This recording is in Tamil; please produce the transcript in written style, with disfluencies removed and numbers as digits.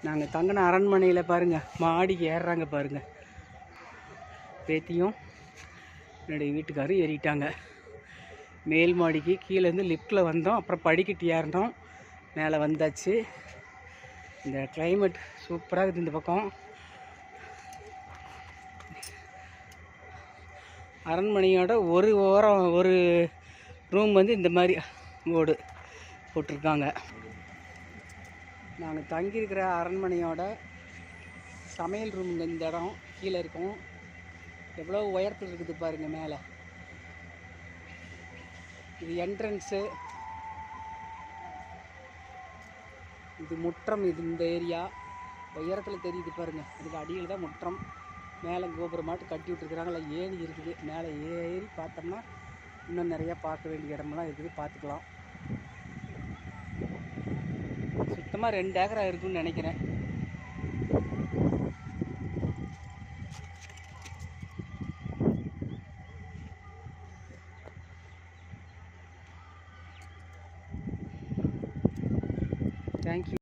நாங்கள் தங்கின அரண்மனையில் பாருங்கள், மாடிக்கு ஏறுறாங்க பாருங்கள். பேத்தியும் என்னுடைய வீட்டுக்காரும் ஏறிட்டாங்க மேல் மாடிக்கு. கீழேருந்து லிஃப்ட்டில் வந்தோம், அப்புறம் படிக்கட்டு ஏறினோம், மேலே வந்தாச்சு. இந்த கிளைமேட் சூப்பராக இருக்குது இந்த பக்கம். அரண்மனையோட ஒரு ஓரம் ஒரு ரூம் வந்து இந்த மாதிரி ஓடு போட்டிருக்காங்க. நாங்கள் தங்கியிருக்கிற அரண்மனையோட சமையல் ரூமுங்க இந்த இடம். கீழே இருக்கும், எவ்வளோ உயரத்தில் இருக்குது பாருங்கள் மேலே. இது என்ட்ரன்ஸு, இது முற்றம். இது இந்த ஏரியா உயரத்தில் தெரியுது பாருங்கள். இதுக்கு அடியில் தான் முற்றம். மேலே கோபுரமாட்டு கட்டி விட்டுருக்குறாங்க, இல்லை ஏணி இருக்குது. மேலே ஏறி பார்த்தோம்னா இன்னும் நிறையா பார்க்க வேண்டிய இடமெல்லாம் இருக்குது, பார்த்துக்கலாம். சுத்தமாக 2 ஏக்கரா இருக்குன்னு நினைக்கிறேன். தேங்க்யூ.